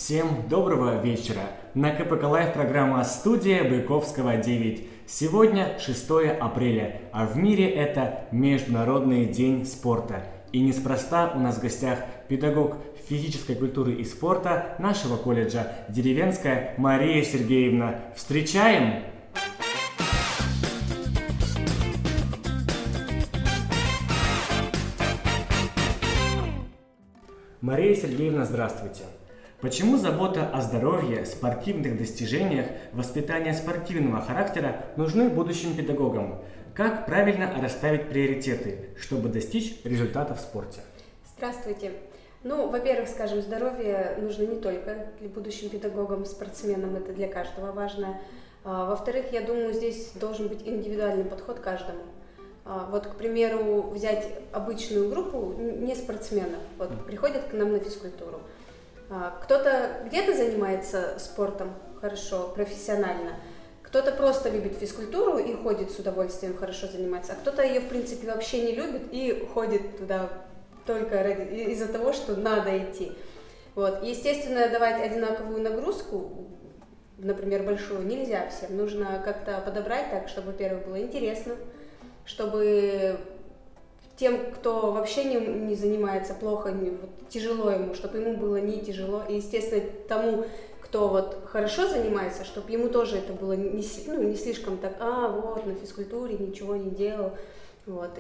Всем доброго вечера! На КПК Лайв программа «Студия Байковского 9». Сегодня 6 апреля, а в мире это Международный день спорта. И неспроста у нас в гостях педагог физической культуры и спорта нашего колледжа Деревенская Мария Сергеевна. Встречаем! Мария Сергеевна, здравствуйте! Почему забота о здоровье, спортивных достижениях, воспитание спортивного характера нужны будущим педагогам? Как правильно расставить приоритеты, чтобы достичь результатов в спорте? Здравствуйте. Во-первых, скажем, здоровье нужно не только для будущим педагогам, спортсменам, это для каждого важно. Во-вторых, я думаю, здесь должен быть индивидуальный подход к каждому. Вот, к примеру, взять обычную группу не спортсменов, приходят к нам на физкультуру. Кто-то где-то занимается спортом хорошо, профессионально, кто-то просто любит физкультуру и ходит с удовольствием, хорошо занимается, а кто-то ее, в принципе, вообще не любит и ходит туда только из-за того, что надо идти. Естественно, давать одинаковую нагрузку, например, большую, нельзя всем. Нужно как-то подобрать так, чтобы, во-первых, было интересно, чтобы тем, кто вообще не занимается плохо, тяжело ему, чтобы ему было не тяжело. И, естественно, тому, кто хорошо занимается, чтобы ему тоже это было не слишком так, на физкультуре ничего не делал.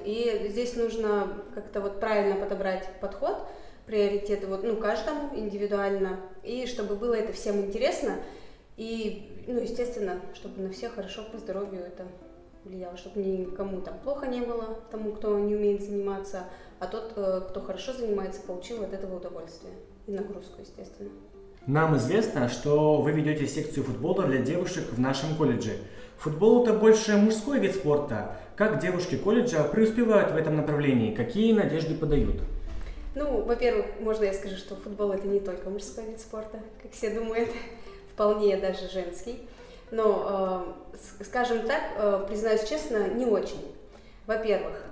И здесь нужно как-то правильно подобрать подход, приоритеты каждому индивидуально, и чтобы было это всем интересно, и, естественно, чтобы на всех хорошо по здоровью это влияло, чтобы никому плохо не было, тому, кто не умеет заниматься, а тот, кто хорошо занимается, получил от этого удовольствие и нагрузку, естественно. Нам известно, что вы ведете секцию футбола для девушек в нашем колледже. Футбол – это больше мужской вид спорта. Как девушки колледжа преуспевают в этом направлении? Какие надежды подают? Во-первых, можно я скажу, что футбол – это не только мужской вид спорта, как все думают, вполне даже женский. Но, скажем так, признаюсь честно, не очень. Во-первых,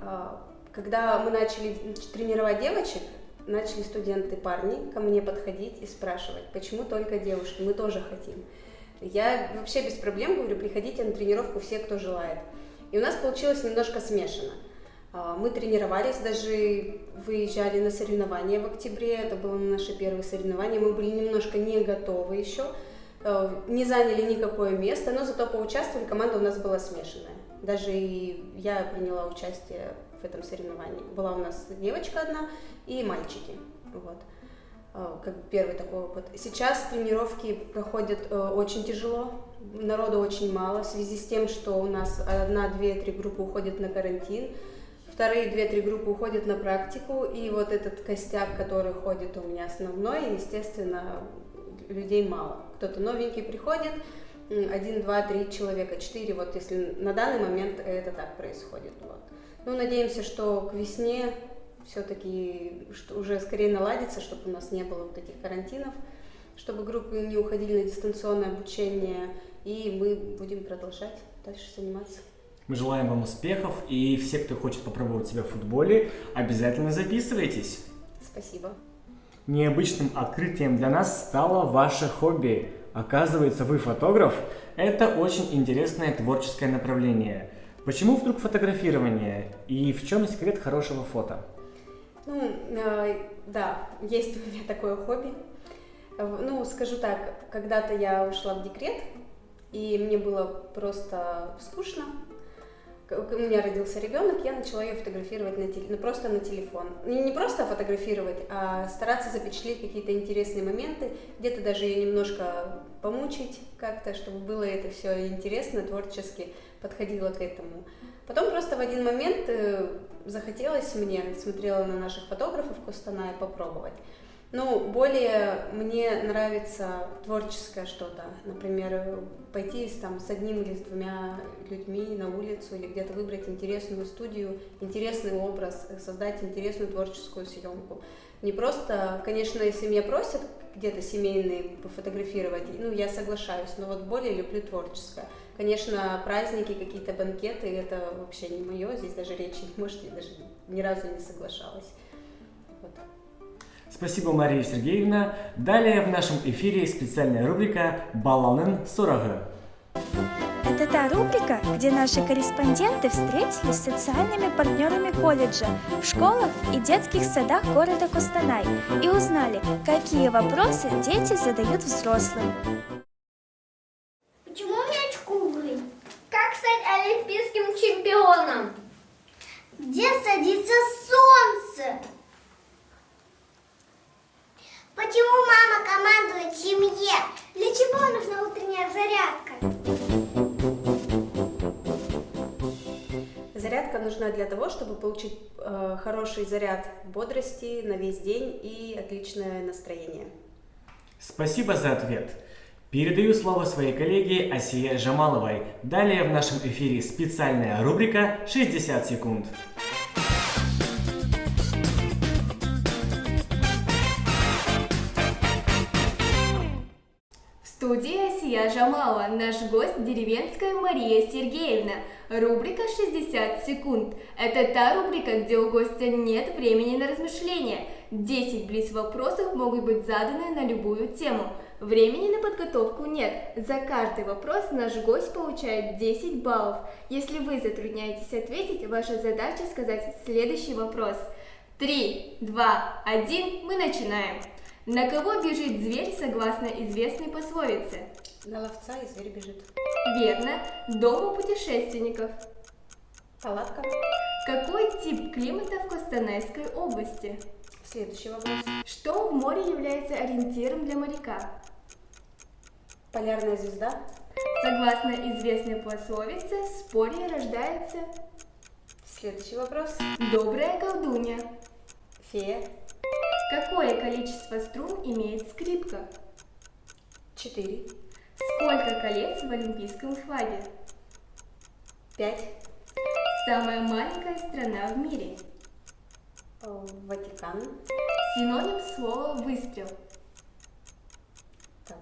когда мы начали тренировать девочек, начали студенты-парни ко мне подходить и спрашивать, почему только девушки, мы тоже хотим. Я вообще без проблем говорю, приходите на тренировку все, кто желает. И у нас получилось немножко смешано. Мы тренировались, даже выезжали на соревнования в октябре, это было наше первое соревнование, мы были немножко не готовы еще. Не заняли никакое место, но зато поучаствовали, команда у нас была смешанная. Даже и я приняла участие в этом соревновании. Была у нас девочка одна и мальчики. Как первый такой опыт. Сейчас тренировки проходят очень тяжело, народу очень мало, в связи с тем, что у нас 1, 2, 3 группы уходят на карантин, вторые 2-3 группы уходят на практику, и этот костяк, который ходит у меня основной, естественно, людей мало. Кто-то новенький приходит, 1, 2, 3 человека, 4, если на данный момент это так происходит. Надеемся, что к весне все-таки уже скорее наладится, чтобы у нас не было этих карантинов, чтобы группы не уходили на дистанционное обучение, и мы будем продолжать дальше заниматься. Мы желаем вам успехов, и все, кто хочет попробовать себя в футболе, обязательно записывайтесь. Спасибо. Необычным открытием для нас стало ваше хобби. Оказывается, вы фотограф. Это очень интересное творческое направление. Почему вдруг фотографирование? И в чем секрет хорошего фото? Да, есть у меня такое хобби. Скажу так, когда-то я ушла в декрет, и мне было просто скучно. У меня родился ребенок, я начала ее фотографировать просто на телефон. Не просто фотографировать, а стараться запечатлеть какие-то интересные моменты, где-то даже ее немножко помучить как-то, чтобы было это все интересно, творчески подходило к этому. Потом просто в один момент захотелось мне, смотрела на наших фотографов Костаная, попробовать. Более мне нравится творческое что-то, например, пойти с одним или с 2 людьми на улицу или где-то выбрать интересную студию, интересный образ, создать интересную творческую съемку. Не просто, конечно, если меня просят где-то семейные пофотографировать, я соглашаюсь, но более люблю творческое. Конечно, праздники, какие-то банкеты, это вообще не мое, здесь даже речи не может, я даже ни разу не соглашалась. Спасибо, Мария Сергеевна. Далее в нашем эфире специальная рубрика «Баллонын сурагы». Это та рубрика, где наши корреспонденты встретились с социальными партнерами колледжа в школах и детских садах города Костанай и узнали, какие вопросы дети задают взрослым. Почему мяч круглый? Как стать олимпийским чемпионом? Где садится солнце? Почему мама командует семье? Для чего нужна утренняя зарядка? Зарядка нужна для того, чтобы получить хороший заряд бодрости на весь день и отличное настроение. Спасибо за ответ. Передаю слово своей коллеге Асие Жамаловой. Далее в нашем эфире специальная рубрика «60 секунд». В студии Асия Жамалова, наш гость деревенская Мария Сергеевна. Рубрика «60 секунд». Это та рубрика, где у гостя нет времени на размышления. 10 блиц-вопросов могут быть заданы на любую тему. Времени на подготовку нет. За каждый вопрос наш гость получает 10 баллов. Если вы затрудняетесь ответить, ваша задача сказать следующий вопрос. 3, 2, 1, мы начинаем. На кого бежит зверь, согласно известной пословице? На ловца и зверь бежит. Верно. Дом у путешественников. Палатка. Какой тип климата в Костанайской области? Следующий вопрос. Что в море является ориентиром для моряка? Полярная звезда. Согласно известной пословице, в споре рождается Следующий вопрос. добрая колдунья. Фея. Какое количество струн имеет скрипка? 4. Сколько колец в олимпийском флаге? 5. Самая маленькая страна в мире. Ватикан. Синоним слова «выстрел». Так.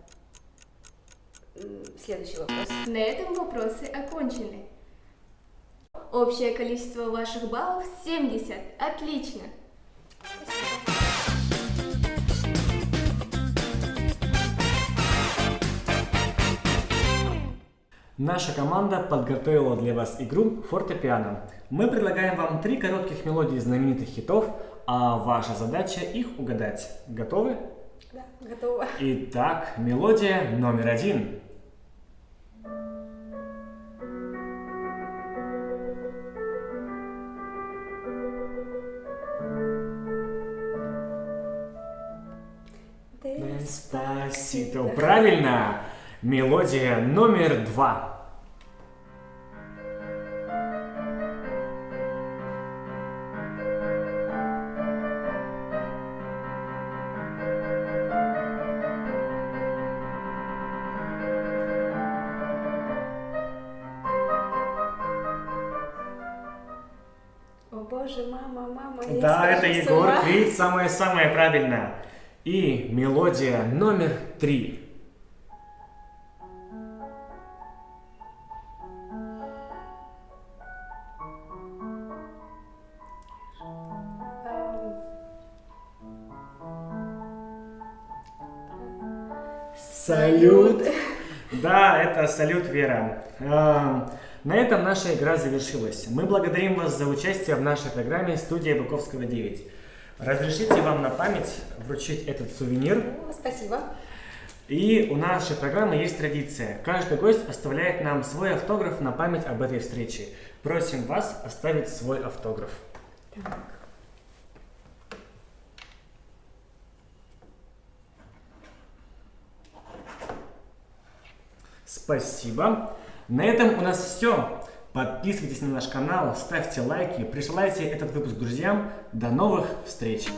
Следующий вопрос. На этом вопросы окончены. Общее количество ваших баллов 70. Отлично. Наша команда подготовила для вас игру «Фортепиано». Мы предлагаем вам 3 коротких мелодии знаменитых хитов, а ваша задача их угадать. Готовы? Да, готова. Итак, мелодия номер 1. Деспасито. Правильно! Мелодия номер 2. О боже, мама, Да, я это схожу с Егор ума. Крид, самое-самое правильно. И мелодия номер 3. Салют! Да, это салют, Вера. На этом наша игра завершилась. Мы благодарим вас за участие в нашей программе «Студия Быковского 9». Разрешите вам на память вручить этот сувенир. О, спасибо. И у нашей программы есть традиция. Каждый гость оставляет нам свой автограф на память об этой встрече. Просим вас оставить свой автограф. Так. Спасибо. На этом у нас все. Подписывайтесь на наш канал, ставьте лайки, присылайте этот выпуск друзьям. До новых встреч!